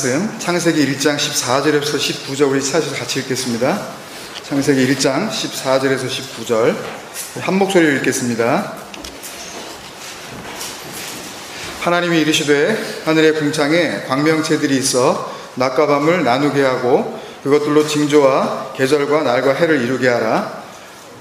말씀 창세기 1장 14절에서 19절 우리 찾아서 같이 읽겠습니다. 창세기 1장 14절에서 19절 한 목소리로 읽겠습니다. 하나님이 이르시되 하늘의 궁창에 광명체들이 있어 낮과 밤을 나누게 하고 그것들로 징조와 계절과 날과 해를 이루게 하라.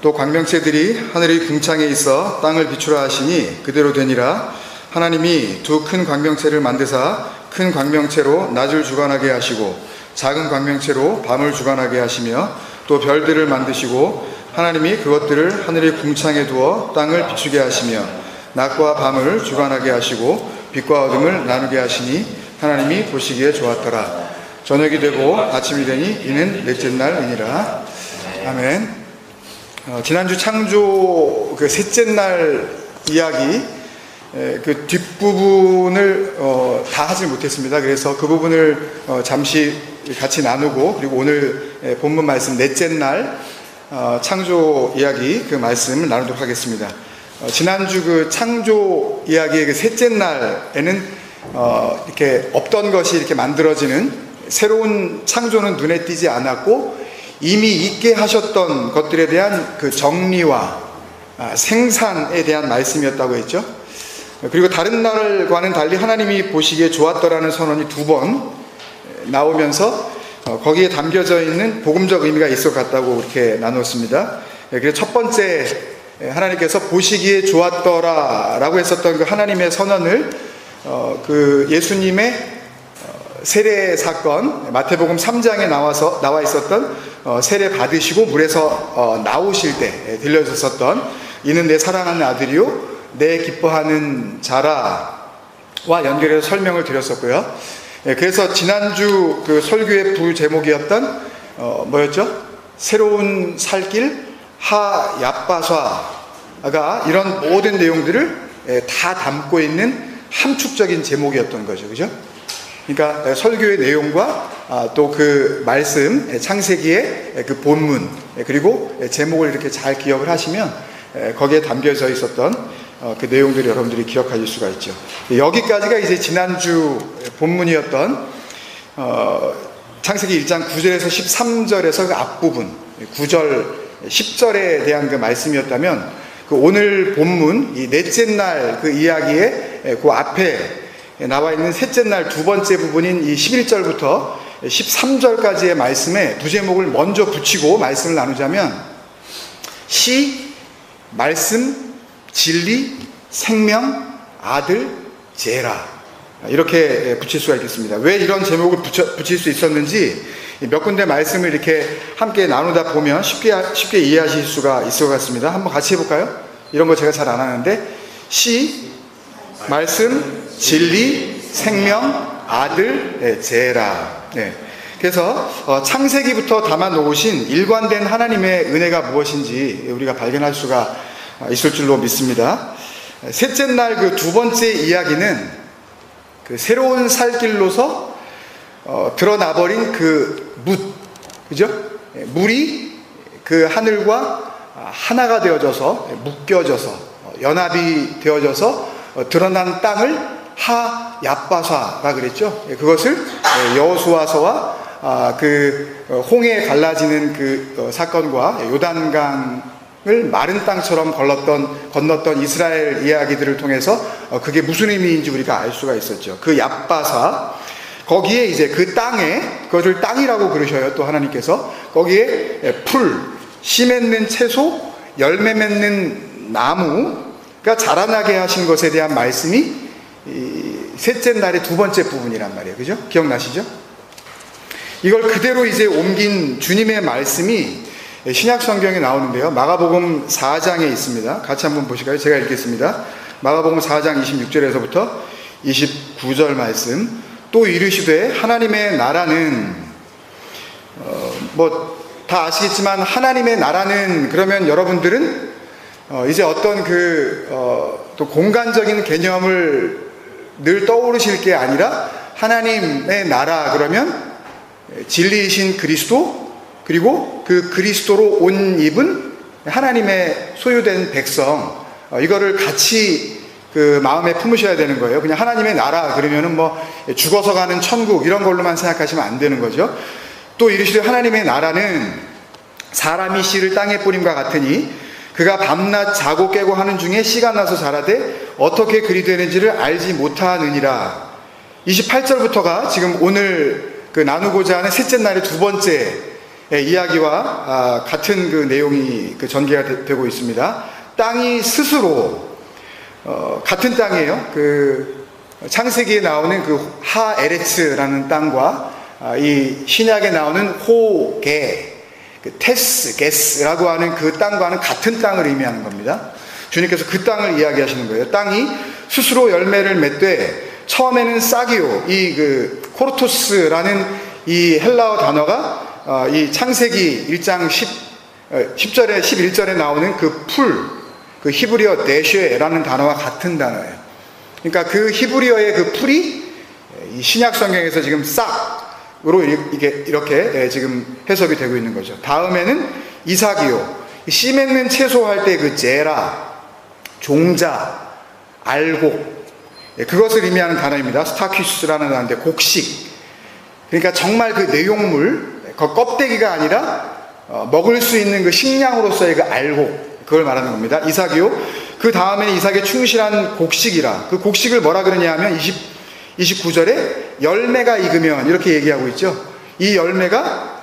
또 광명체들이 하늘의 궁창에 있어 땅을 비추라 하시니 그대로 되니라. 하나님이 두 큰 광명체를 만드사 큰 광명체로 낮을 주관하게 하시고 작은 광명체로 밤을 주관하게 하시며 또 별들을 만드시고 하나님이 그것들을 하늘의 궁창에 두어 땅을 비추게 하시며 낮과 밤을 주관하게 하시고 빛과 어둠을 나누게 하시니 하나님이 보시기에 좋았더라. 저녁이 되고 아침이 되니 이는 넷째 날이니라. 아멘. 지난주 창조 그 셋째 날 이야기 그 뒷부분을 다 하지 못했습니다. 그래서 그 부분을 잠시 같이 나누고 그리고 오늘 본문 말씀 넷째 날 창조 이야기 그 말씀을 나누도록 하겠습니다. 지난주 그 창조 이야기의 그 셋째 날에는 이렇게 없던 것이 이렇게 만들어지는 새로운 창조는 눈에 띄지 않았고 이미 있게 하셨던 것들에 대한 그 정리와 생산에 대한 말씀이었다고 했죠. 그리고 다른 날과는 달리 하나님이 보시기에 좋았더라는 선언이 두 번 나오면서 거기에 담겨져 있는 복음적 의미가 있을 것 같다고 이렇게 나눴습니다. 그래서 첫 번째 하나님께서 보시기에 좋았더라 라고 했었던 그 하나님의 선언을 그 예수님의 세례 사건 마태복음 3장에 나와 있었던 세례 받으시고 물에서 나오실 때 들려줬었던 이는 내 사랑하는 아들이요 내 기뻐하는 자라와 연결해서 설명을 드렸었고요. 그래서 지난주 그 설교의 부제목이었던 뭐였죠? 새로운 살길 하 얍바사가 이런 모든 내용들을 다 담고 있는 함축적인 제목이었던 거죠. 그죠? 그러니까 설교의 내용과 또 그 말씀 창세기의 그 본문 그리고 제목을 이렇게 잘 기억을 하시면 거기에 담겨져 있었던 그 내용들을 여러분들이 기억하실 수가 있죠. 여기까지가 이제 지난주 본문이었던 창세기 1장 9절에서 13절에서 그 앞부분 9절 10절에 대한 그 말씀이었다면 그 오늘 본문 이 넷째 날 그 이야기의 그 앞에 나와 있는 셋째 날 두 번째 부분인 이 11절부터 13절까지의 말씀에 두 제목을 먼저 붙이고 말씀을 나누자면 시, 말씀, 진리, 생명, 아들, 제라 이렇게 붙일 수가 있겠습니다. 왜 이런 제목을 붙일 수 있었는지 몇 군데 말씀을 이렇게 함께 나누다 보면 쉽게 이해하실 수가 있을 것 같습니다. 한번 같이 해볼까요? 이런 거 제가 잘 안 하는데 시, 말씀, 진리, 생명, 아들, 제라. 네. 그래서 창세기부터 담아 놓으신 일관된 하나님의 은혜가 무엇인지 우리가 발견할 수가 있을 줄로 믿습니다. 셋째 날 그 두 번째 이야기는 그 새로운 살길로서 드러나버린 그 그죠? 물이 그 하늘과 하나가 되어져서 묶여져서 연합이 되어져서 드러난 땅을 하 얍바사라 그랬죠. 그것을 여호수아서와 그 홍해 갈라지는 그 사건과 요단강을 마른 땅처럼 건넜던 이스라엘 이야기들을 통해서 그게 무슨 의미인지 우리가 알 수가 있었죠. 그 얍바사 거기에 이제 그 땅에 그것을 땅이라고 그러셔요. 또 하나님께서 거기에 풀, 씨 맺는 채소, 열매 맺는 나무가 자라나게 하신 것에 대한 말씀이 이 셋째 날의 두 번째 부분이란 말이에요. 그죠? 기억나시죠? 이걸 그대로 이제 옮긴 주님의 말씀이 신약 성경에 나오는데요. 마가복음 4장에 있습니다. 같이 한번 보실까요? 제가 읽겠습니다. 마가복음 4장 26절에서부터 29절 말씀. 또 이르시되 하나님의 나라는 뭐 다 아시겠지만 하나님의 나라는 그러면 여러분들은 이제 어떤 또 공간적인 개념을 늘 떠오르실 게 아니라 하나님의 나라 그러면 진리이신 그리스도 그리고 그 그리스도로 옷 입은 하나님의 소유된 백성 이거를 같이 그 마음에 품으셔야 되는 거예요. 그냥 하나님의 나라 그러면은 뭐 죽어서 가는 천국 이런 걸로만 생각하시면 안 되는 거죠. 또 이르시되 하나님의 나라는 사람이 씨를 땅에 뿌림과 같으니 그가 밤낮 자고 깨고 하는 중에 씨가 나서 자라되 어떻게 그리 되는지를 알지 못하느니라. 28절부터가 지금 오늘 그 나누고자 하는 셋째 날의 두 번째 이야기와 같은 그 내용이 그 전개가 되고 있습니다. 땅이 스스로 같은 땅이에요. 그 창세기에 나오는 그 하에레츠라는 땅과 이 신약에 나오는 호게, 그 테스, 게스라고 하는 그 땅과는 같은 땅을 의미하는 겁니다. 주님께서 그 땅을 이야기하시는 거예요. 땅이 스스로 열매를 맺되 처음에는 싹이요, 이 그 코르토스라는 이 헬라어 단어가 이 창세기 1장 10절에 11절에 나오는 그 풀, 그 히브리어 네쉐라는 단어와 같은 단어예요. 그러니까 그 히브리어의 그 풀이 이 신약 성경에서 지금 싹으로 이렇게 지금 해석이 되고 있는 거죠. 다음에는 이삭이요, 씨 맺는 채소할 때 그 제라, 종자, 알곡, 그것을 의미하는 단어입니다. 스타키스라는 단어인데 곡식. 그러니까 정말 그 내용물, 그 껍데기가 아니라 먹을 수 있는 그 식량으로서의 그 알곡, 그걸 말하는 겁니다. 이삭이요. 그 다음에는 이삭의 충실한 곡식이라. 그 곡식을 뭐라 그러냐 하면 29절에 열매가 익으면 이렇게 얘기하고 있죠. 이 열매가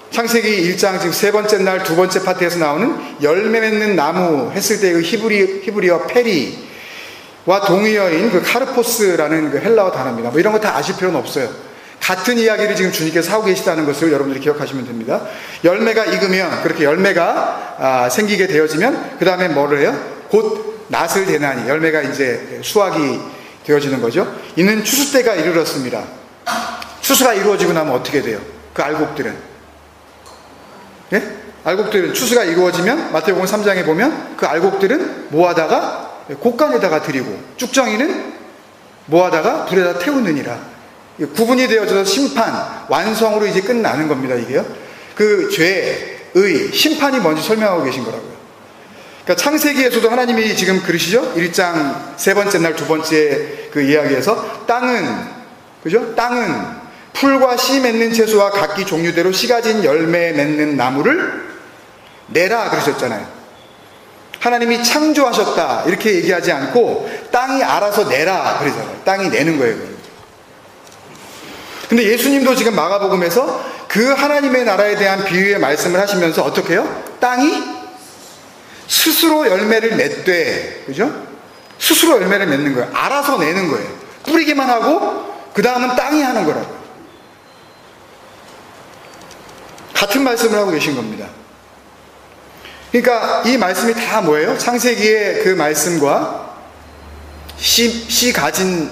창세기 1장 지금 세 번째 날 두 번째 파트에서 나오는 열매 맺는 나무 했을 때 그 히브리어 페리와 동의어인 그 카르포스라는 그 헬라어 단어입니다. 뭐 이런 거 다 아실 필요는 없어요. 같은 이야기를 지금 주님께서 하고 계시다는 것을 여러분들이 기억하시면 됩니다. 열매가 익으면, 그렇게 열매가 생기게 되어지면 그 다음에 뭐를 해요? 곧 낫을 대나니, 열매가 이제 수확이 되어지는 거죠. 이는 추수 때가 이르렀습니다. 추수가 이루어지고 나면 어떻게 돼요? 그 알곡들은, 예? 알곡들은 추수가 이루어지면 마태복음 3장에 보면 그 알곡들은 뭐하다가 곡간에다가 드리고, 쭉정이는 뭐하다가 불에다 태우느니라. 구분이 되어져서 심판, 완성으로 이제 끝나는 겁니다. 이게요. 그 죄의 심판이 뭔지 설명하고 계신 거라고요. 그러니까 창세기에서도 하나님이 지금 그러시죠? 1장 세 번째 날 두 번째 그 이야기에서 땅은, 그죠? 땅은 풀과 씨 맺는 채소와 각기 종류대로 씨 가진 열매 맺는 나무를 내라 그러셨잖아요. 하나님이 창조하셨다 이렇게 얘기하지 않고 땅이 알아서 내라 그러잖아요. 땅이 내는 거예요. 근데 예수님도 지금 마가복음에서 그 하나님의 나라에 대한 비유의 말씀을 하시면서 어떻게 해요? 땅이 스스로 열매를 맺되, 그죠? 스스로 열매를 맺는 거예요. 알아서 내는 거예요. 뿌리기만 하고 그 다음은 땅이 하는 거라고요. 같은 말씀을 하고 계신 겁니다. 그러니까 이 말씀이 다 뭐예요? 창세기의 그 말씀과 씨 가진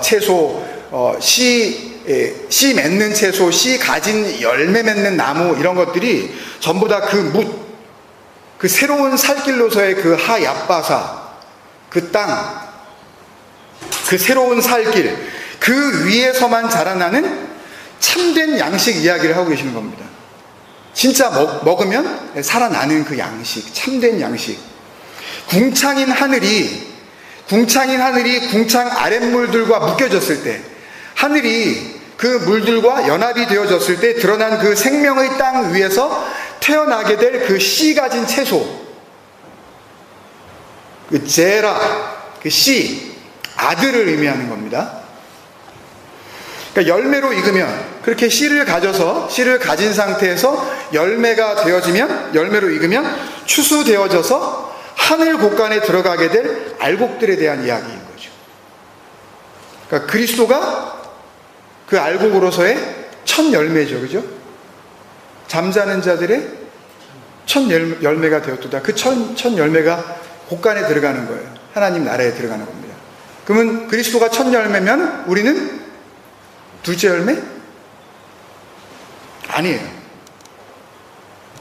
채소, 씨 맺는 채소, 씨 가진 열매 맺는 나무, 이런 것들이 전부 다 그 새로운 살길로서의 그 하얏바사, 그 땅, 그 새로운 살길, 그 위에서만 자라나는 참된 양식 이야기를 하고 계시는 겁니다. 진짜 먹으면 살아나는 그 양식, 참된 양식. 궁창인 하늘이 궁창 아랫물들과 묶여졌을 때, 하늘이 그 물들과 연합이 되어졌을 때 드러난 그 생명의 땅 위에서 태어나게 될 그 씨 가진 채소, 그 제라, 그 씨, 아들을 의미하는 겁니다. 그러니까 열매로 익으면, 그렇게 씨를 가진 상태에서 열매가 되어지면, 열매로 익으면 추수되어져서 하늘 곳간에 들어가게 될 알곡들에 대한 이야기인 거죠. 그러니까 그리스도가 그 알곡으로서의 첫 열매죠. 그죠? 잠자는 자들의 첫 열매가 되었도다. 그 첫 열매가 곳간에 들어가는 거예요. 하나님 나라에 들어가는 겁니다. 그러면 그리스도가 첫 열매면 우리는 둘째 열매? 아니에요.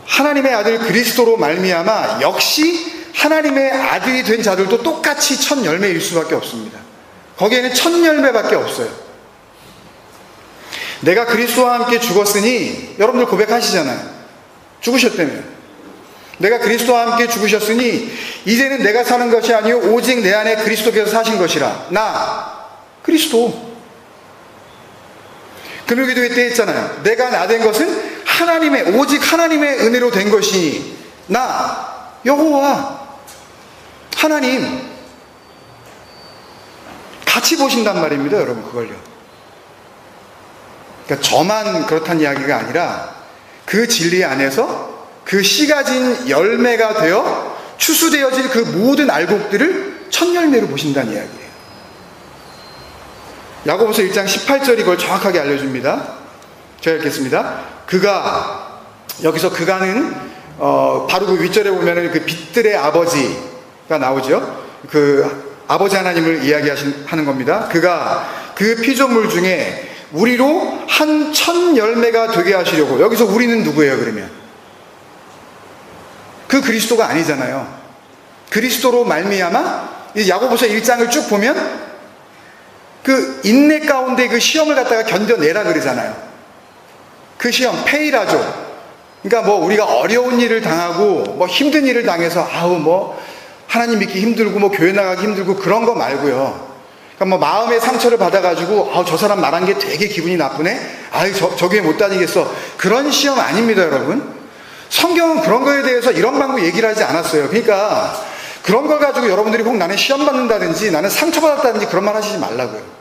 하나님의 아들 그리스도로 말미암아 역시 하나님의 아들이 된 자들도 똑같이 첫 열매일 수밖에 없습니다. 거기에는 첫 열매밖에 없어요. 내가 그리스도와 함께 죽었으니, 여러분들 고백하시잖아요. 죽으셨다며. 내가 그리스도와 함께 죽으셨으니 이제는 내가 사는 것이 아니요 오직 내 안에 그리스도께서 사신 것이라. 나 그리스도. 금요기도회 때 했잖아요. 내가 나 된 것은 하나님의, 오직 하나님의 은혜로 된 것이니 나 여호와 하나님 같이 보신단 말입니다, 여러분. 그걸요. 그러니까 저만 그렇다는 이야기가 아니라 그 진리 안에서 그 씨가 진 열매가 되어 추수되어질 그 모든 알곡들을 첫 열매로 보신다는 이야기예요. 야고보서 1장 18절 이걸 정확하게 알려줍니다. 제가 읽겠습니다. 그가, 여기서 그가는 바로 그 윗절에 보면은 그 빛들의 아버지가 나오죠. 그 아버지 하나님을 이야기하는 겁니다. 그가 그 피조물 중에 우리로 한 첫 열매가 되게 하시려고. 여기서 우리는 누구예요, 그러면? 그 그리스도가 아니잖아요. 그리스도로 말미암아 야고보서 1장을 쭉 보면 그 인내 가운데 그 시험을 갖다가 견뎌내라 그러잖아요. 그 시험, 페이라죠. 그러니까 뭐 우리가 어려운 일을 당하고 뭐 힘든 일을 당해서 아우 뭐 하나님 믿기 힘들고 뭐 교회 나가기 힘들고 그런 거 말고요. 그러니까 뭐 마음의 상처를 받아가지고 아우 저 사람 말한 게 되게 기분이 나쁘네. 아유 저 교회 못 다니겠어. 그런 시험 아닙니다, 여러분. 성경은 그런 거에 대해서 이런 방법 얘기를 하지 않았어요. 그러니까 그런 걸 가지고 여러분들이 혹 나는 시험 받는다든지 나는 상처받았다든지 그런 말 하시지 말라고요.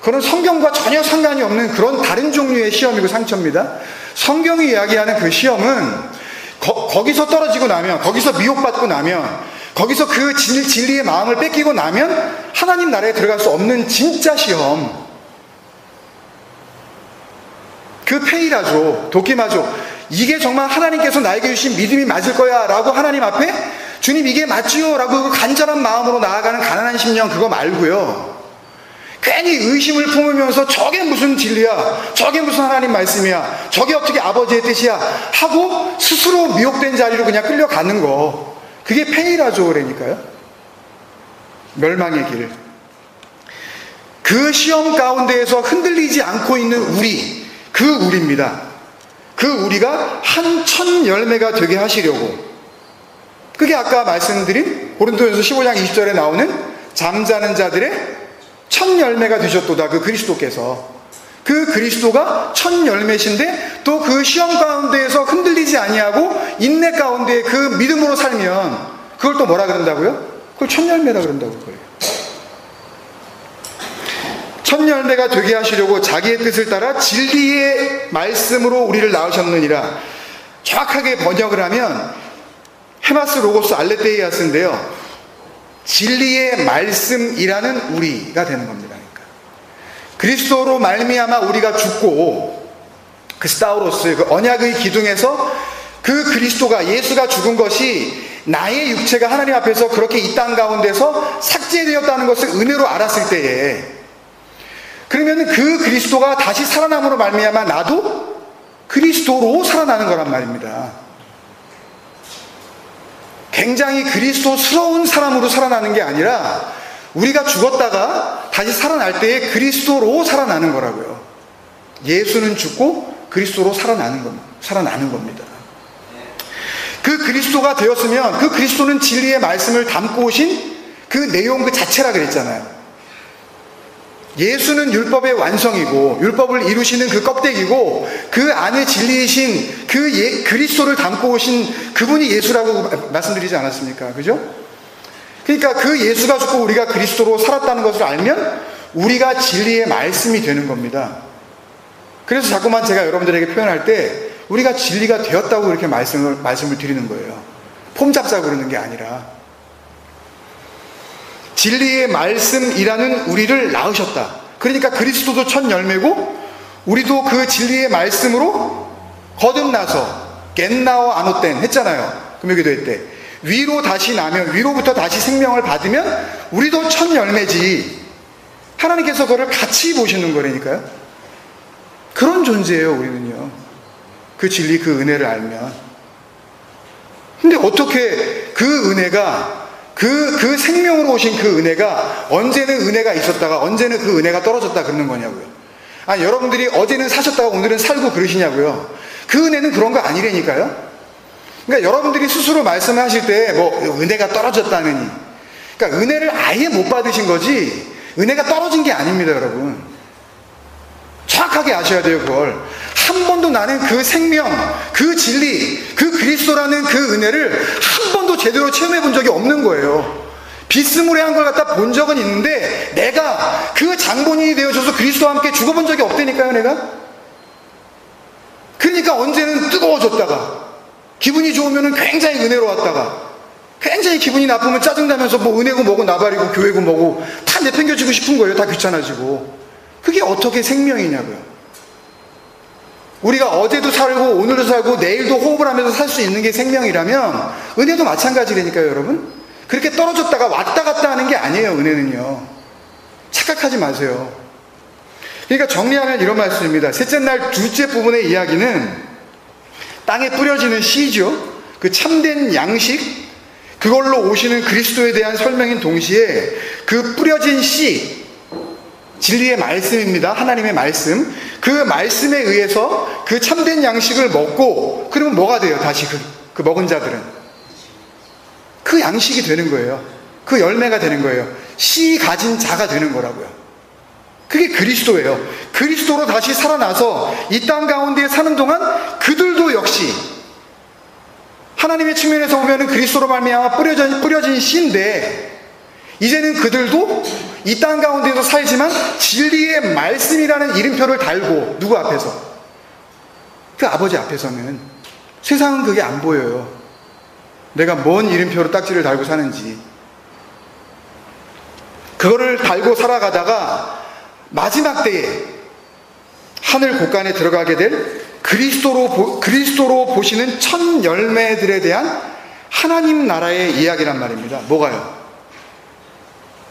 그건 성경과 전혀 상관이 없는 그런 다른 종류의 시험이고 상처입니다. 성경이 이야기하는 그 시험은 거기서 떨어지고 나면, 거기서 미혹받고 나면, 거기서 그 진리의 마음을 뺏기고 나면 하나님 나라에 들어갈 수 없는 진짜 시험. 그 페이라죠. 도끼마죠. 이게 정말 하나님께서 나에게 주신 믿음이 맞을 거야 라고 하나님 앞에 주님 이게 맞지요 라고 그 간절한 마음으로 나아가는 가난한 심령, 그거 말고요. 괜히 의심을 품으면서 저게 무슨 진리야, 저게 무슨 하나님 말씀이야, 저게 어떻게 아버지의 뜻이야 하고 스스로 미혹된 자리로 그냥 끌려가는 거, 그게 페이라죠. 그러니까요. 멸망의 길. 그 시험 가운데에서 흔들리지 않고 있는 우리, 그 우리입니다. 그 우리가 한 첫 열매가 되게 하시려고. 그게 아까 말씀드린 고린도전서 15장 20절에 나오는 잠자는 자들의 첫 열매가 되셨도다. 그 그리스도께서. 그 그리스도가 첫 열매신데 또 그 시험 가운데에서 흔들리지 아니하고 인내 가운데 그 믿음으로 살면 그걸 또 뭐라 그런다고요? 그걸 첫 열매라 그런다고 그래요. 첫 열매가 되게 하시려고 자기의 뜻을 따라 진리의 말씀으로 우리를 낳으셨느니라. 정확하게 번역을 하면 헤마스 로고스 알레테이아스인데요. 진리의 말씀이라는 우리가 되는 겁니다. 그러니까 그리스도로 말미암아 우리가 죽고 그 스타우로스, 그 언약의 기둥에서 그 그리스도가, 예수가 죽은 것이 나의 육체가 하나님 앞에서 그렇게 이 땅 가운데서 삭제되었다는 것을 은혜로 알았을 때에, 그러면 그 그리스도가 다시 살아남으로 말미암아 나도 그리스도로 살아나는 거란 말입니다. 굉장히 그리스도스러운 사람으로 살아나는 게 아니라 우리가 죽었다가 다시 살아날 때에 그리스도로 살아나는 거라고요. 예수는 죽고 그리스도로 살아나는 겁니다. 그 그리스도가 되었으면 그 그리스도는 진리의 말씀을 담고 오신 그 내용 그 자체라 그랬잖아요. 예수는 율법의 완성이고 율법을 이루시는 그 껍데기고 그 안에 진리이신 그 그리스도를 담고 오신 그분이 예수라고 말씀드리지 않았습니까? 그죠? 그러니까 그 예수가 죽고 우리가 그리스도로 살았다는 것을 알면 우리가 진리의 말씀이 되는 겁니다. 그래서 자꾸만 제가 여러분들에게 표현할 때 우리가 진리가 되었다고 이렇게 말씀을 드리는 거예요. 폼 잡자고 그러는 게 아니라. 진리의 말씀이라는 우리를 낳으셨다. 그러니까 그리스도도 첫 열매고 우리도 그 진리의 말씀으로 거듭나서 겟나오 아노땐 했잖아요. 금요기도회 때. 위로 다시 나면, 위로부터 다시 생명을 받으면 우리도 첫 열매지. 하나님께서 그걸 같이 보시는 거라니까요. 그런 존재예요, 우리는요. 그 진리, 그 은혜를 알면. 근데 어떻게 그 은혜가 그 생명으로 오신 그 은혜가 언제는 은혜가 있었다가 언제는 그 은혜가 떨어졌다 그러는 거냐고요. 아니, 여러분들이 어제는 사셨다가 오늘은 살고 그러시냐고요. 그 은혜는 그런 거 아니라니까요. 그러니까 여러분들이 스스로 말씀하실 때 뭐 은혜가 떨어졌다느니, 그러니까 은혜를 아예 못 받으신 거지 은혜가 떨어진 게 아닙니다, 여러분. 정확하게 아셔야 돼요. 그걸 한 번도 나는 그 생명, 그 진리, 그 그리스도라는 그 은혜를 한 번도 제대로 체험해 본 적이 없는 거예요. 비스무리한 걸 갖다 본 적은 있는데 내가 그 장본인이 되어줘서 그리스도와 함께 죽어본 적이 없다니까요, 내가. 그러니까 언제는 뜨거워졌다가 기분이 좋으면 굉장히 은혜로웠다가 굉장히 기분이 나쁘면 짜증나면서 뭐 은혜고 뭐고 나발이고 교회고 뭐고 다 내팽겨주고 싶은 거예요. 다 귀찮아지고. 그게 어떻게 생명이냐고요. 우리가 어제도 살고 오늘도 살고 내일도 호흡을 하면서 살 수 있는 게 생명이라면 은혜도 마찬가지라니까요, 여러분. 그렇게 떨어졌다가 왔다 갔다 하는 게 아니에요, 은혜는요. 착각하지 마세요. 그러니까 정리하면 이런 말씀입니다. 셋째 날 둘째 부분의 이야기는 땅에 뿌려지는 씨죠. 그 참된 양식, 그걸로 오시는 그리스도에 대한 설명인 동시에 그 뿌려진 씨, 진리의 말씀입니다. 하나님의 말씀. 그 말씀에 의해서 그 참된 양식을 먹고 그러면 뭐가 돼요? 다시 그 먹은 자들은 그 양식이 되는 거예요. 그 열매가 되는 거예요. 씨 가진 자가 되는 거라고요. 그게 그리스도예요. 그리스도로 다시 살아나서 이 땅 가운데 사는 동안 그들도 역시 하나님의 측면에서 보면 그리스도로 말미암아 뿌려진 씨인데 이제는 그들도 이 땅 가운데서 살지만 진리의 말씀이라는 이름표를 달고 누구 앞에서? 그 아버지 앞에서는 세상은 그게 안 보여요. 내가 뭔 이름표로 딱지를 달고 사는지. 그거를 달고 살아가다가 마지막 때에 하늘 곳간에 들어가게 될 그리스도로 보시는 첫 열매들에 대한 하나님 나라의 이야기란 말입니다. 뭐가요?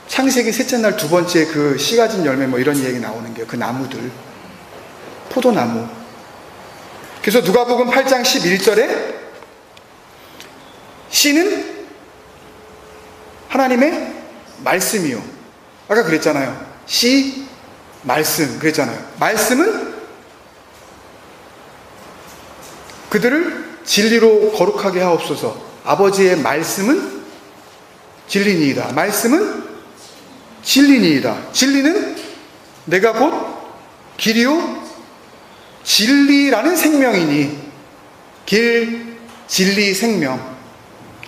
창세기 셋째 날 두 번째 그 씨 가진 열매 뭐 이런 얘기 나오는 게요. 그 나무들, 포도나무. 그래서 누가복음 8장 11절에 씨는 하나님의 말씀이요. 아까 그랬잖아요. 씨, 말씀 그랬잖아요. 말씀은 그들을 진리로 거룩하게 하옵소서. 아버지의 말씀은 진리니이다. 말씀은 진리니이다. 진리는 내가 곧 길이요 진리라는 생명이니. 길, 진리, 생명.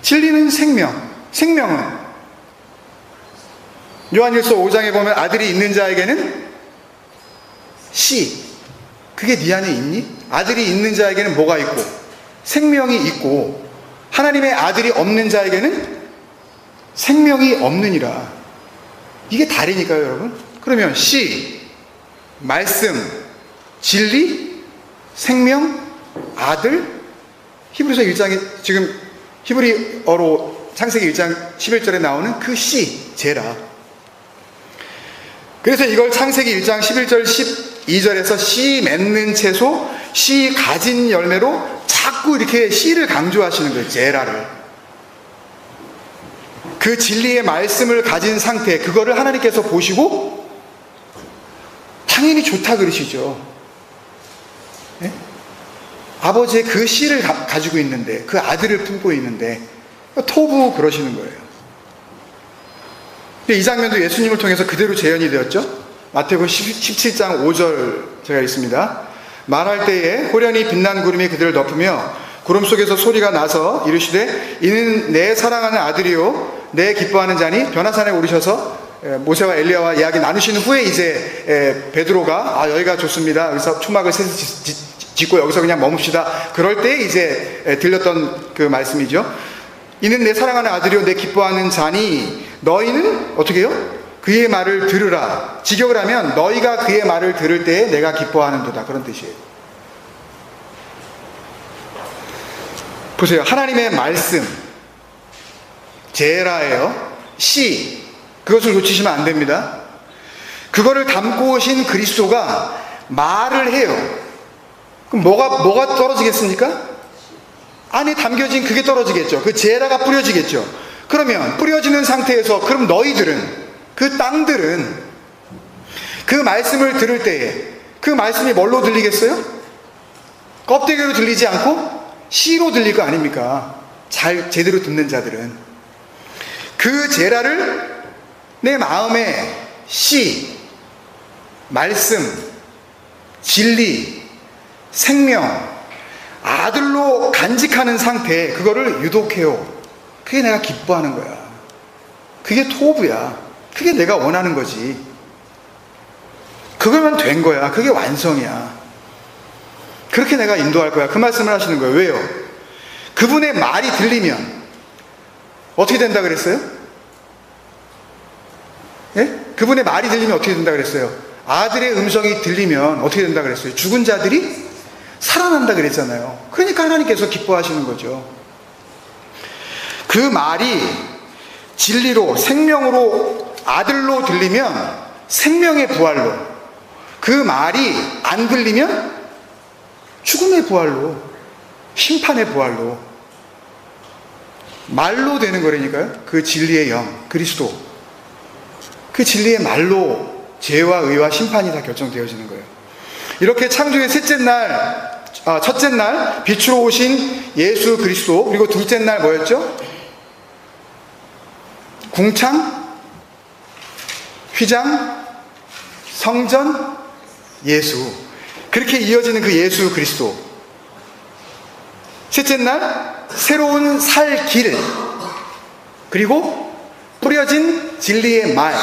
진리는 생명. 생명은 요한일서 5장에 보면 아들이 있는 자에게는 씨, 그게 네 안에 있니? 아들이 있는 자에게는 뭐가 있고? 생명이 있고, 하나님의 아들이 없는 자에게는 생명이 없느니라. 이게 다르니까요, 여러분. 그러면 씨, 말씀, 진리, 생명, 아들. 히브리서 1장에 지금 히브리어로 창세기 1장 11절에 나오는 그 씨, 제라. 그래서 이걸 창세기 1장 11절 12절에서 씨 맺는 채소, 씨 가진 열매로 자꾸 이렇게 씨를 강조하시는 거예요. 제라를. 그 진리의 말씀을 가진 상태, 그거를 하나님께서 보시고 당연히 좋다 그러시죠. 네? 아버지의 그 씨를 가지고 있는데, 그 아들을 품고 있는데 토부 그러시는 거예요. 이 장면도 예수님을 통해서 그대로 재현이 되었죠. 마태복음 17장 5절 제가 있습니다. 말할 때에 호련히 빛난 구름이 그들을 덮으며 구름 속에서 소리가 나서 이르시되 이는 내 사랑하는 아들이요 내 기뻐하는 자니. 변화산에 오르셔서 모세와 엘리야와 이야기 나누신 후에 이제 베드로가 여기가 좋습니다. 여기서 초막을 셋을 짓고 여기서 그냥 머뭅시다. 그럴 때 이제 들렸던 그 말씀이죠. 이는 내 사랑하는 아들이요 내 기뻐하는 자니. 너희는 어떻게 해요? 그의 말을 들으라. 직역을 하면 너희가 그의 말을 들을 때에 내가 기뻐하는도다. 그런 뜻이에요. 보세요. 하나님의 말씀 제라예요. 씨, 그것을 놓치시면 안 됩니다. 그거를 담고 오신 그리스도가 말을 해요. 그럼 뭐가 떨어지겠습니까? 안에 담겨진 그게 떨어지겠죠. 그 제라가 뿌려지겠죠. 그러면 뿌려지는 상태에서 그럼 너희들은, 그 땅들은 그 말씀을 들을 때에 그 말씀이 뭘로 들리겠어요? 껍데기로 들리지 않고 C로 들릴 거 아닙니까? 제대로 듣는 자들은. 그 제라를 내 마음에 C, 말씀, 진리, 생명, 아들로 간직하는 상태에 그거를 유독해요. 그게 내가 기뻐하는 거야. 그게 토부야. 그게 내가 원하는 거지. 그거면 된 거야. 그게 완성이야. 그렇게 내가 인도할 거야. 그 말씀을 하시는 거예요. 왜요? 그분의 말이 들리면 어떻게 된다 그랬어요? 예? 그분의 말이 들리면 어떻게 된다 그랬어요? 아들의 음성이 들리면 어떻게 된다 그랬어요? 죽은 자들이 살아난다 그랬잖아요. 그러니까 하나님께서 기뻐하시는 거죠. 그 말이 진리로, 생명으로, 아들로 들리면 생명의 부활로, 그 말이 안 들리면 죽음의 부활로, 심판의 부활로, 말로 되는 거라니까요. 그 진리의 영, 그리스도, 그 진리의 말로 죄와 의와 심판이 다 결정되어지는 거예요. 이렇게 창조의 첫째 날 빛으로 오신 예수 그리스도, 그리고 둘째 날 뭐였죠? 궁창, 휘장, 성전, 예수. 그렇게 이어지는 그 예수 그리스도. 셋째 날 새로운 살 길, 그리고 뿌려진 진리의 말.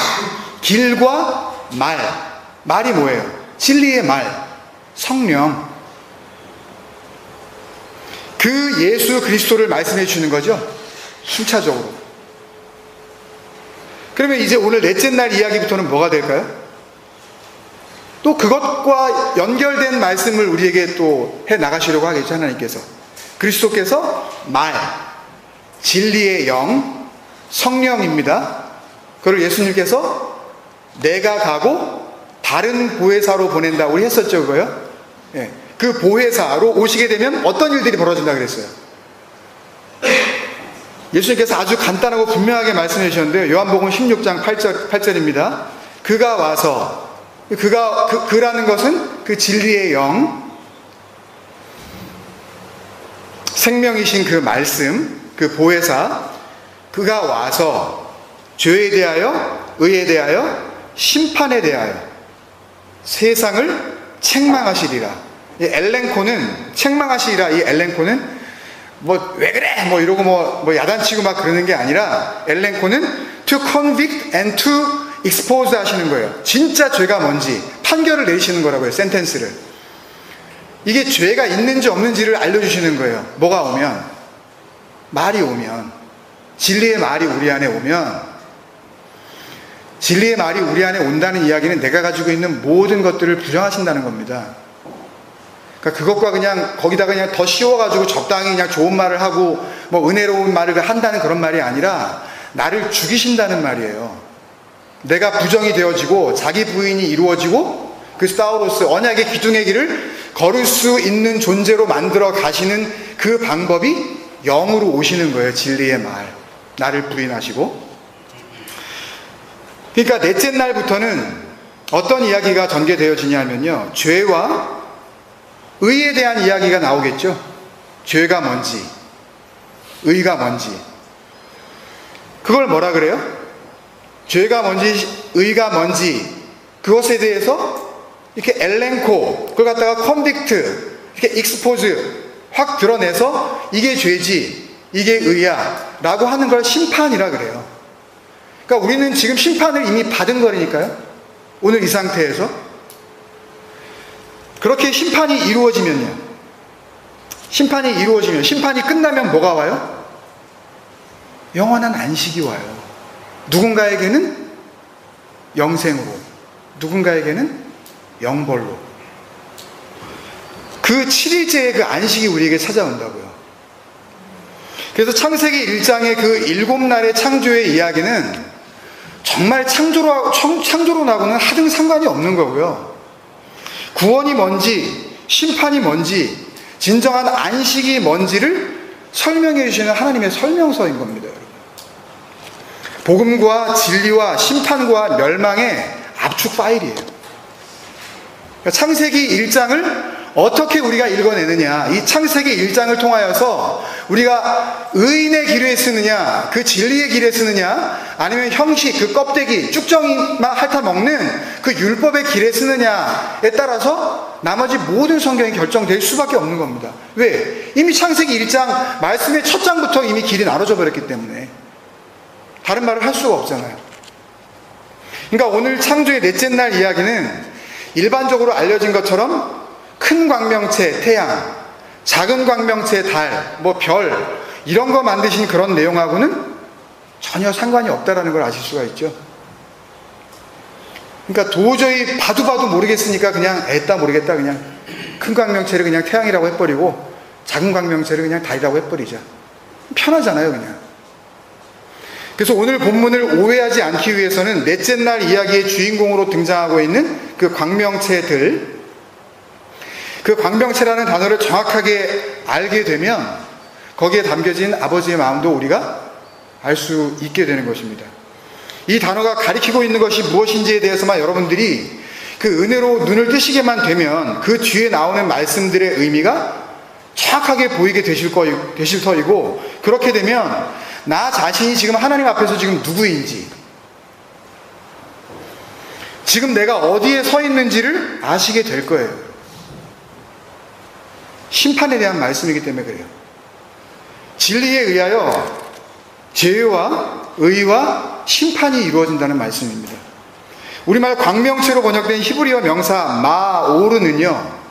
길과 말. 말이 뭐예요? 진리의 말, 성령. 그 예수 그리스도를 말씀해 주는 거죠. 순차적으로. 그러면 이제 오늘 넷째 날 이야기부터는 뭐가 될까요? 또 그것과 연결된 말씀을 우리에게 또 해 나가시려고 하겠죠. 하나님께서. 그리스도께서 말, 진리의 영, 성령입니다. 그걸 예수님께서 내가 가고 다른 보혜사로 보낸다 우리 했었죠. 그거요. 예. 그 보혜사로 오시게 되면 어떤 일들이 벌어진다 그랬어요? 예수님께서 아주 간단하고 분명하게 말씀해 주셨는데요. 요한복음 16장 8절입니다. 그가 와서, 그라는 것은 그 진리의 영, 생명이신 그 말씀, 그 보혜사, 그가 와서 죄에 대하여, 의에 대하여, 심판에 대하여 세상을 책망하시리라. 이 엘렌코는, 책망하시리라, 이 엘렌코는 왜 그래 이러고 야단치고 막 그러는 게 아니라, 엘렌코는 to convict and to expose 하시는 거예요. 진짜 죄가 뭔지 판결을 내리시는 거라고요. 센텐스를. 이게 죄가 있는지 없는지를 알려주시는 거예요. 뭐가 오면, 말이 오면, 진리의 말이 우리 안에 오면, 진리의 말이 우리 안에 온다는 이야기는 내가 가지고 있는 모든 것들을 부정하신다는 겁니다. 그러니까 그것과 그냥 거기다가 그냥 더 씌워가지고 적당히 그냥 좋은 말을 하고 은혜로운 말을 한다는 그런 말이 아니라 나를 죽이신다는 말이에요. 내가 부정이 되어지고 자기 부인이 이루어지고 그 스타우로스 언약의 기둥의 길을 걸을 수 있는 존재로 만들어 가시는 그 방법이 영으로 오시는 거예요. 진리의 말, 나를 부인하시고. 그러니까 넷째 날부터는 어떤 이야기가 전개되어지냐면요, 죄와 의에 대한 이야기가 나오겠죠. 죄가 뭔지, 의가 뭔지. 그걸 뭐라 그래요? 죄가 뭔지, 의가 뭔지, 그것에 대해서 이렇게 엘렌코, 그걸 갖다가 컨빅트, 이렇게 익스포즈, 확 드러내서 이게 죄지, 이게 의야 라고 하는 걸 심판이라 그래요. 그러니까 우리는 지금 심판을 이미 받은 거니까요. 오늘 이 상태에서. 그렇게 심판이 이루어지면, 심판이 끝나면 뭐가 와요? 영원한 안식이 와요. 누군가에게는 영생으로, 누군가에게는 영벌로. 그 7일째의 그 안식이 우리에게 찾아온다고요. 그래서 창세기 1장의 그 7날의 창조의 이야기는 정말 창조론하고는 하등 상관이 없는 거고요. 구원이 뭔지, 심판이 뭔지, 진정한 안식이 뭔지를 설명해 주시는 하나님의 설명서인 겁니다, 여러분. 복음과 진리와 심판과 멸망의 압축 파일이에요. 그러니까 창세기 1장을 어떻게 우리가 읽어내느냐, 이 창세기 1장을 통하여서 우리가 의인의 길에 쓰느냐, 그 진리의 길에 쓰느냐, 아니면 형식, 그 껍데기, 쭉정이만 핥아먹는 그 율법의 길에 쓰느냐에 따라서 나머지 모든 성경이 결정될 수밖에 없는 겁니다. 왜? 이미 창세기 1장 말씀의 첫 장부터 이미 길이 나눠져 버렸기 때문에 다른 말을 할 수가 없잖아요. 그러니까 오늘 창조의 넷째 날 이야기는 일반적으로 알려진 것처럼 큰 광명체 태양, 작은 광명체 달, 별 이런 거 만드신 그런 내용하고는 전혀 상관이 없다라는 걸 아실 수가 있죠. 그러니까 도저히 봐도 모르겠으니까 그냥 애따 모르겠다, 그냥 큰 광명체를 그냥 태양이라고 해버리고 작은 광명체를 그냥 달이라고 해버리자. 편하잖아요, 그냥. 그래서 오늘 본문을 오해하지 않기 위해서는 넷째 날 이야기의 주인공으로 등장하고 있는 그 광명체들, 그 광명체라는 단어를 정확하게 알게 되면 거기에 담겨진 아버지의 마음도 우리가 알 수 있게 되는 것입니다. 이 단어가 가리키고 있는 것이 무엇인지에 대해서만 여러분들이 그 은혜로 눈을 뜨시게만 되면 그 뒤에 나오는 말씀들의 의미가 정확하게 보이게 되실 터이고, 그렇게 되면 나 자신이 지금 하나님 앞에서 지금 누구인지, 지금 내가 어디에 서 있는지를 아시게 될 거예요. 심판에 대한 말씀이기 때문에 그래요. 진리에 의하여 죄와 의와 심판이 이루어진다는 말씀입니다. 우리말 광명체로 번역된 히브리어 명사 마오르는요,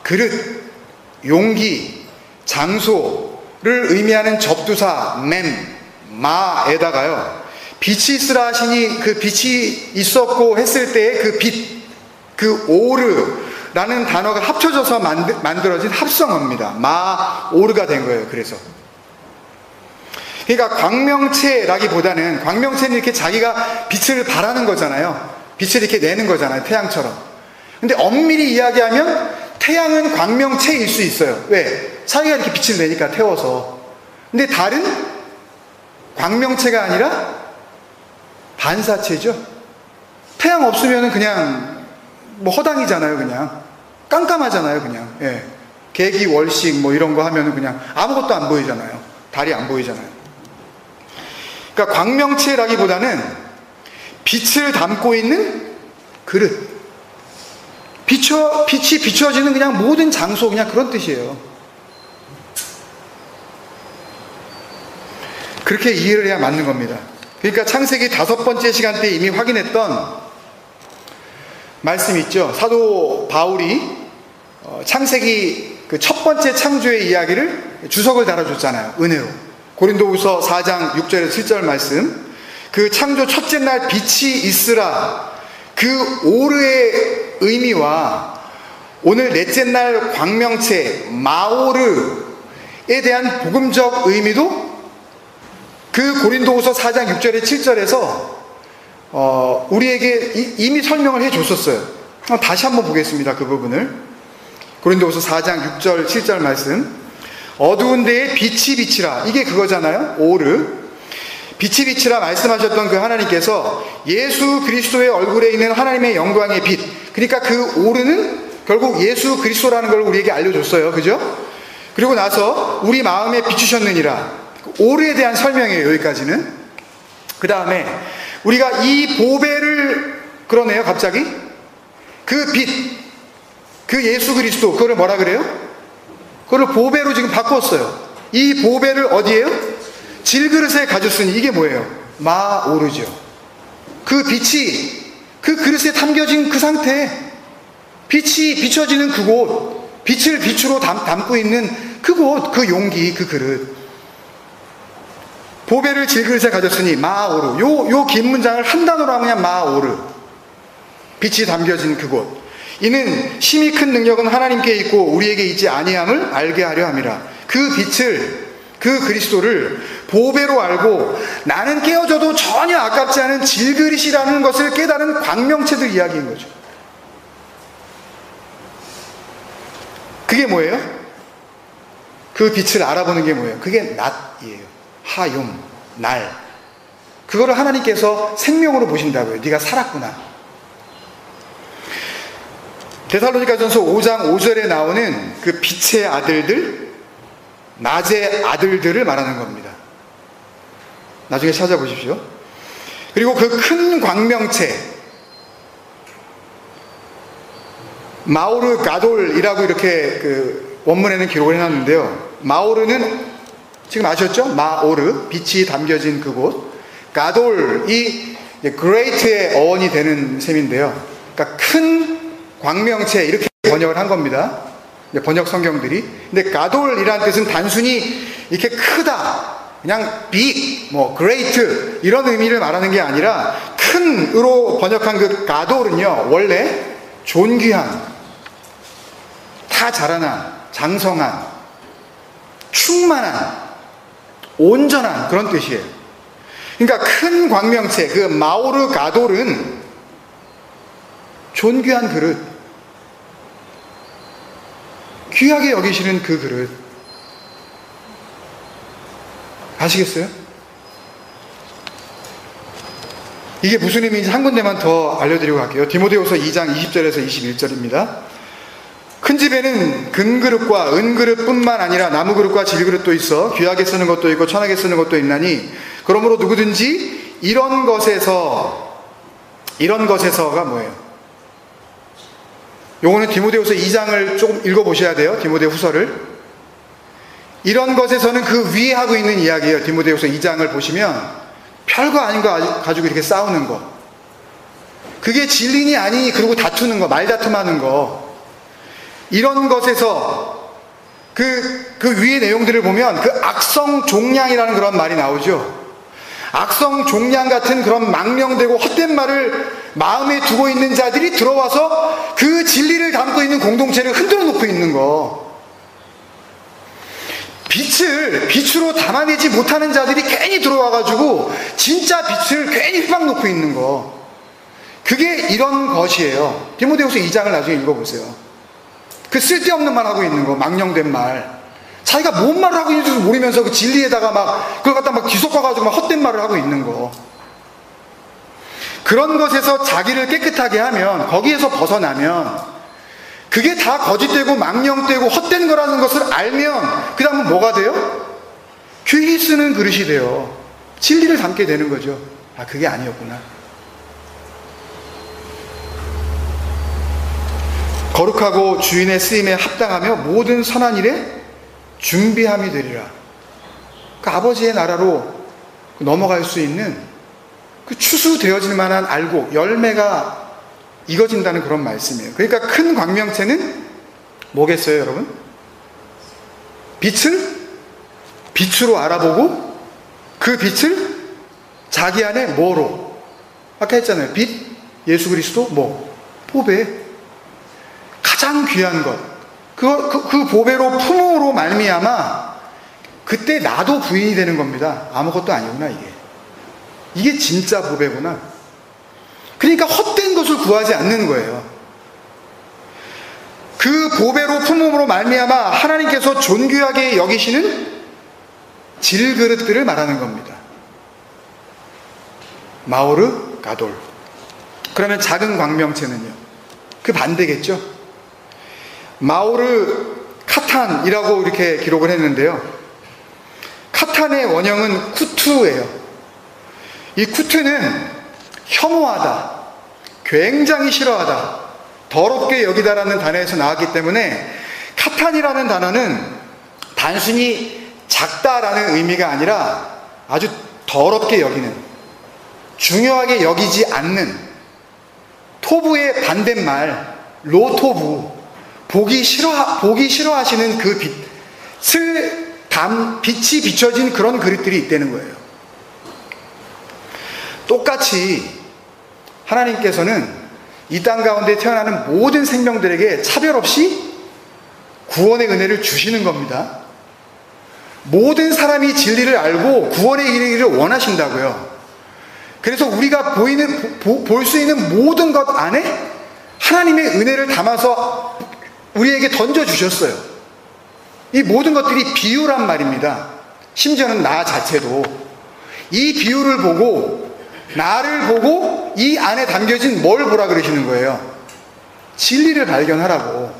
그릇, 용기, 장소를 의미하는 접두사 마에다가요, 빛이 있으라 하시니 그 빛이 있었고 했을 때의 그 빛, 그 오르라는 단어가 합쳐져서 만들어진 합성어입니다. 마오르가 된 거예요. 그러니까 광명체라기보다는, 광명체는 이렇게 자기가 빛을 발하는 거잖아요. 빛을 이렇게 내는 거잖아요, 태양처럼. 근데 엄밀히 이야기하면 태양은 광명체일 수 있어요. 왜? 자기가 이렇게 빛을 내니까, 태워서. 근데 달은 광명체가 아니라 반사체죠. 태양 없으면 그냥 허당이잖아요. 그냥 깜깜하잖아요. 그냥 계기, 월식 이런 거 하면 그냥 아무것도 안 보이잖아요. 달이 안 보이잖아요. 그러니까 광명체라기보다는 빛을 담고 있는 그릇, 빛이 비춰지는 그냥 모든 장소, 그냥 그런 뜻이에요. 그렇게 이해를 해야 맞는 겁니다. 그러니까 창세기 5번째 시간 때 이미 확인했던 말씀 있죠. 사도 바울이 창세기 그 첫 번째 창조의 이야기를 주석을 달아줬잖아요, 은혜로. 고린도후서 4장 6절에서 7절 말씀, 그 창조 첫째 날 빛이 있으라, 그 오르의 의미와 오늘 넷째 날 광명체 마오르에 대한 복음적 의미도 그 고린도후서 4장 6절에 7절에서 우리에게 이미 설명을 해줬었어요. 다시 한번 보겠습니다. 그 부분을. 고린도후서 4장 6절 7절 말씀, 어두운 데에 빛이 비치라, 이게 그거잖아요. 오르, 빛이 비치라 말씀하셨던 그 하나님께서 예수 그리스도의 얼굴에 있는 하나님의 영광의 빛, 그러니까 그 오르는 결국 예수 그리스도라는 걸 우리에게 알려줬어요. 그죠? 그리고 나서 우리 마음에 비추셨느니라, 오르에 대한 설명이에요. 여기까지는. 그 다음에 우리가 이 보배를, 그러네요, 갑자기. 그 빛, 그 예수 그리스도, 그거를 뭐라 그래요? 그걸 보배로 지금 바꿨어요. 이 보배를 어디에요? 질그릇에 가졌으니, 이게 뭐예요? 마오르죠. 그 빛이 그 그릇에 담겨진 그 상태, 빛이 비춰지는 그곳, 빛을 빛으로 담고 있는 그곳, 그 용기, 그 그릇, 보배를 질그릇에 가졌으니 마오르. 요 긴 문장을 한 단어로 하면 그냥 마오르, 빛이 담겨진 그곳. 이는 심히 큰 능력은 하나님께 있고 우리에게 있지 아니함을 알게 하려 함이라. 그 빛을, 그 그리스도를 보배로 알고 나는 깨어져도 전혀 아깝지 않은 질그릇이라는 것을 깨달은 광명체들 이야기인 거죠. 그게 뭐예요? 그 빛을 알아보는 게 뭐예요? 그게 낮이에요. 하욤, 날. 그거를 하나님께서 생명으로 보신다고요. 네가 살았구나. 데살로니가전서 5장 5절에 나오는 그 빛의 아들들, 낮의 아들들을 말하는 겁니다. 나중에 찾아보십시오. 그리고 그 큰 광명체, 마오르 가돌이라고 이렇게 그 원문에는 기록을 해놨는데요. 마오르는 지금 아셨죠? 마오르, 빛이 담겨진 그곳. 가돌이 그레이트의 어원이 되는 셈인데요. 그러니까 큰 광명체 이렇게 번역을 한 겁니다. 번역 성경들이. 근데 가돌이라는 뜻은 단순히 이렇게 크다, 그냥 big, great 이런 의미를 말하는 게 아니라 큰으로 번역한 그 가돌은요, 원래 존귀한, 다 자라난, 장성한, 충만한, 온전한 그런 뜻이에요. 그러니까 큰 광명체, 그 마오르 가돌은 존귀한 그릇, 귀하게 여기시는 그 그릇. 아시겠어요? 이게 무슨 의미인지 한 군데만 더 알려드리고 갈게요. 디모데후서 2장 20절에서 21절입니다. 큰 집에는 금그릇과 은그릇뿐만 아니라 나무그릇과 질그릇도 있어 귀하게 쓰는 것도 있고 천하게 쓰는 것도 있나니 그러므로 누구든지 이런 것에서가 뭐예요? 요거는 디모데후서 2장을 조금 읽어보셔야 돼요. 디모데후서를. 이런 것에서는 그 위에 하고 있는 이야기예요. 디모데후서 2장을 보시면 별거 아닌 거 가지고 이렇게 싸우는 거, 그게 진리니 아니니 그러고 다투는 거, 말다툼하는 거, 이런 것에서 그 위의 내용들을 보면 그 악성 종량이라는 그런 말이 나오죠. 악성 종량 같은 그런 망령되고 헛된 말을 마음에 두고 있는 자들이 들어와서 그 진리를 담고 있는 공동체를 흔들어 놓고 있는 거. 빛으로 담아내지 못하는 자들이 괜히 들어와가지고 진짜 빛을 괜히 휘박 놓고 있는 거. 그게 이런 것이에요. 디모데후서 2장을 나중에 읽어보세요. 그 쓸데없는 말 하고 있는 거, 망령된 말. 자기가 뭔 말을 하고 있는지도 모르면서 그 진리에다가 그걸 갖다 뒤섞어가지고 헛된 말을 하고 있는 거. 그런 것에서 자기를 깨끗하게 하면, 거기에서 벗어나면, 그게 다 거짓되고 망령되고 헛된 거라는 것을 알면, 그 다음은 뭐가 돼요? 귀히 쓰는 그릇이 돼요. 진리를 담게 되는 거죠. 아, 그게 아니었구나. 거룩하고 주인의 쓰임에 합당하며 모든 선한 일에 준비함이 되리라. 그 아버지의 나라로 넘어갈 수 있는 그 추수되어질 만한 알곡, 열매가 익어진다는 그런 말씀이에요. 그러니까 큰 광명체는 뭐겠어요, 여러분? 빛으로 알아보고 그 빛을 자기 안에 뭐로? 아까 했잖아요. 빛, 예수 그리스도, 보배. 가장 귀한 것, 그 보배로 품음으로 말미암아 그때 나도 부인이 되는 겁니다. 아무것도 아니구나, 이게 진짜 보배구나. 그러니까 헛된 것을 구하지 않는 거예요. 그 보배로 품음으로 말미암아 하나님께서 존귀하게 여기시는 질그릇들을 말하는 겁니다. 마오르 가돌. 그러면 작은 광명체는요? 그 반대겠죠? 마오르 카탄이라고 이렇게 기록을 했는데요. 카탄의 원형은 쿠투예요. 이 쿠투는 혐오하다, 굉장히 싫어하다, 더럽게 여기다라는 단어에서 나왔기 때문에 카탄이라는 단어는 단순히 작다라는 의미가 아니라 아주 더럽게 여기는, 중요하게 여기지 않는, 토부의 반대말 로토부, 보기 싫어하시는 그 빛이 비춰진 그런 그릇들이 있다는 거예요. 똑같이 하나님께서는 이 땅 가운데 태어나는 모든 생명들에게 차별 없이 구원의 은혜를 주시는 겁니다. 모든 사람이 진리를 알고 구원에 이르기를 원하신다고요. 그래서 우리가 볼 수 있는 모든 것 안에 하나님의 은혜를 담아서 우리에게 던져주셨어요. 이 모든 것들이 비유란 말입니다. 심지어는 나 자체도 이 비유를 보고, 나를 보고 이 안에 담겨진 뭘 보라 그러시는 거예요? 진리를 발견하라고.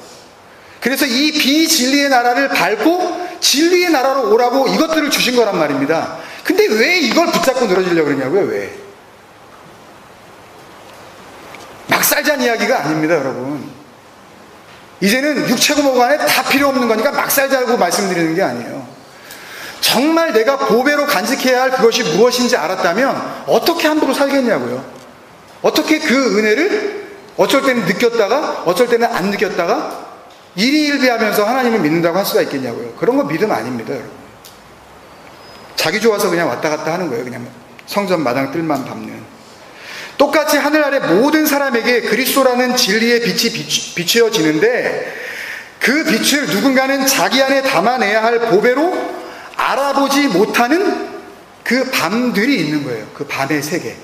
그래서 이 비진리의 나라를 밟고 진리의 나라로 오라고 이것들을 주신 거란 말입니다. 근데 왜 이걸 붙잡고 늘어지려고 그러냐고요? 왜? 막 살자는 이야기가 아닙니다, 여러분. 이제는 육체고 뭐고 간에 다 필요 없는 거니까 막 살자고 말씀드리는 게 아니에요. 정말 내가 보배로 간직해야 할 그것이 무엇인지 알았다면 어떻게 함부로 살겠냐고요. 어떻게 그 은혜를 어쩔 때는 느꼈다가 어쩔 때는 안 느꼈다가 일희일비하면서 하나님을 믿는다고 할 수가 있겠냐고요. 그런 거 믿음 아닙니다, 여러분. 자기 좋아서 그냥 왔다 갔다 하는 거예요. 그냥 성전 마당 뜰만 밟는. 똑같이 하늘 아래 모든 사람에게 그리스도라는 진리의 빛이 비추어지는데 그 빛을 누군가는 자기 안에 담아내야 할 보배로 알아보지 못하는 그 밤들이 있는 거예요. 그 밤의 세계.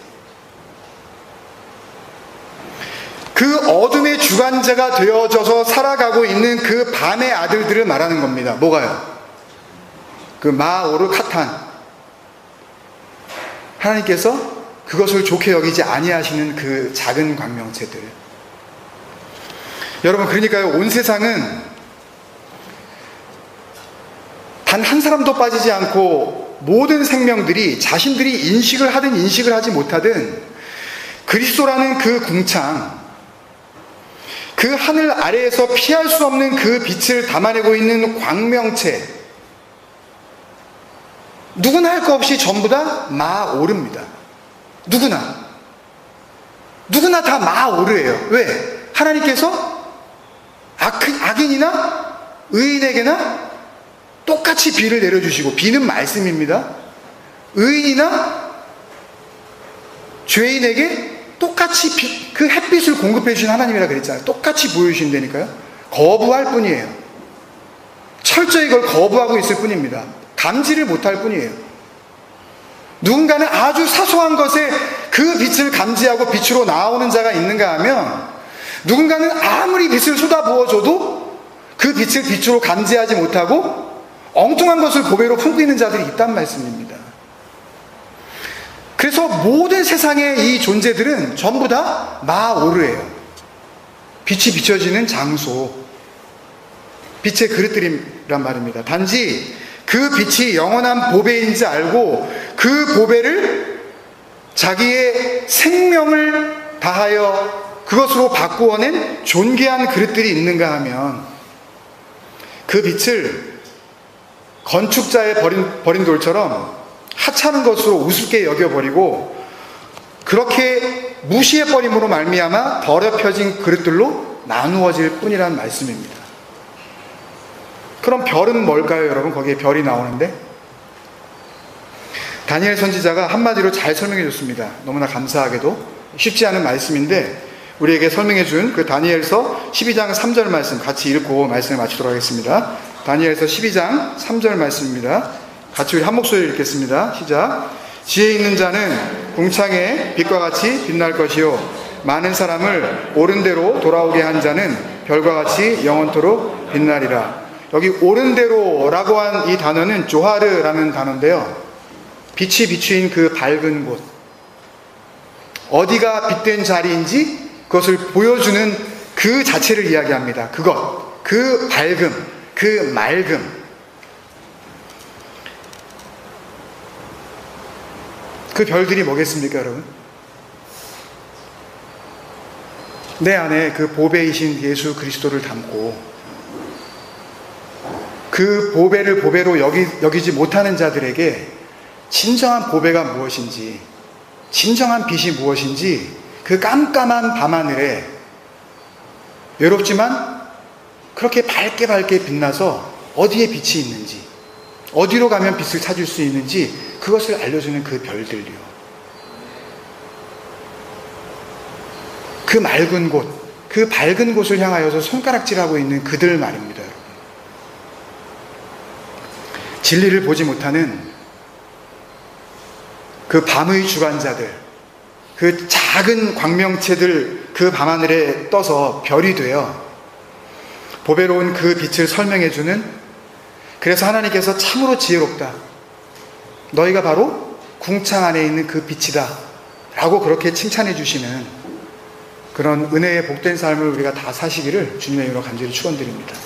그 어둠의 주관자가 되어져서 살아가고 있는 그 밤의 아들들을 말하는 겁니다. 뭐가요? 그 마오르 카탄. 하나님께서 그것을 좋게 여기지 아니하시는 그 작은 광명체들. 여러분, 그러니까요, 온 세상은 단 한 사람도 빠지지 않고 모든 생명들이 자신들이 인식을 하든 인식을 하지 못하든 그리스도라는 그 궁창, 그 하늘 아래에서 피할 수 없는 그 빛을 담아내고 있는 광명체, 누구나 할 거 없이 전부 다 마오르입니다. 누구나 다 마오르예요. 왜? 하나님께서 악인이나 의인에게나 똑같이 비를 내려주시고, 비는 말씀입니다. 의인이나 죄인에게 똑같이 그 햇빛을 공급해 주신 하나님이라 그랬잖아요. 똑같이 보여주신다니까요. 거부할 뿐이에요. 철저히 그걸 거부하고 있을 뿐입니다. 감지를 못할 뿐이에요. 누군가는 아주 사소한 것에 그 빛을 감지하고 빛으로 나오는 자가 있는가 하면, 누군가는 아무리 빛을 쏟아부어줘도 그 빛을 빛으로 감지하지 못하고 엉뚱한 것을 보배로 품고 있는 자들이 있단 말씀입니다. 그래서 모든 세상의 이 존재들은 전부 다 마오르예요. 빛이 비춰지는 장소, 빛의 그릇들이란 말입니다. 단지 그 빛이 영원한 보배인지 알고 그 보배를 자기의 생명을 다하여 그것으로 바꾸어낸 존귀한 그릇들이 있는가 하면, 그 빛을 건축자의 버린 돌처럼 하찮은 것으로 우습게 여겨버리고 그렇게 무시해버림으로 말미암아 더럽혀진 그릇들로 나누어질 뿐이란 말씀입니다. 그럼 별은 뭘까요, 여러분? 거기에 별이 나오는데 다니엘 선지자가 한마디로 잘 설명해 줬습니다. 너무나 감사하게도 쉽지 않은 말씀인데 우리에게 설명해 준 그 다니엘서 12장 3절 말씀 같이 읽고 말씀을 마치도록 하겠습니다. 다니엘서 12장 3절 말씀입니다. 같이 우리 한 목소리로 읽겠습니다. 시작. 지혜 있는 자는 궁창의 빛과 같이 빛날 것이요 많은 사람을 옳은 대로 돌아오게 한 자는 별과 같이 영원토록 빛나리라. 여기 옳은 대로라고 한 이 단어는 조하르라는 단어인데요, 빛이 비추인 그 밝은 곳, 어디가 빛된 자리인지 그것을 보여주는 그 자체를 이야기합니다. 그것, 그 밝음, 그 맑음. 그 별들이 뭐겠습니까, 여러분? 내 안에 그 보배이신 예수 그리스도를 담고 그 보배를 보배로 여기지 못하는 자들에게 진정한 보배가 무엇인지, 진정한 빛이 무엇인지 그 깜깜한 밤하늘에 외롭지만 그렇게 밝게 빛나서 어디에 빛이 있는지, 어디로 가면 빛을 찾을 수 있는지 그것을 알려주는 그 별들이요, 그 맑은 곳, 그 밝은 곳을 향하여서 손가락질하고 있는 그들 말입니다. 여러분, 진리를 보지 못하는 그 밤의 주관자들, 그 작은 광명체들, 그 밤하늘에 떠서 별이 되어 보배로운 그 빛을 설명해주는, 그래서 하나님께서 참으로 지혜롭다, 너희가 바로 궁창 안에 있는 그 빛이다 라고 그렇게 칭찬해 주시는 그런 은혜의 복된 삶을 우리가 다 사시기를 주님의 이름으로 간절히 축원드립니다.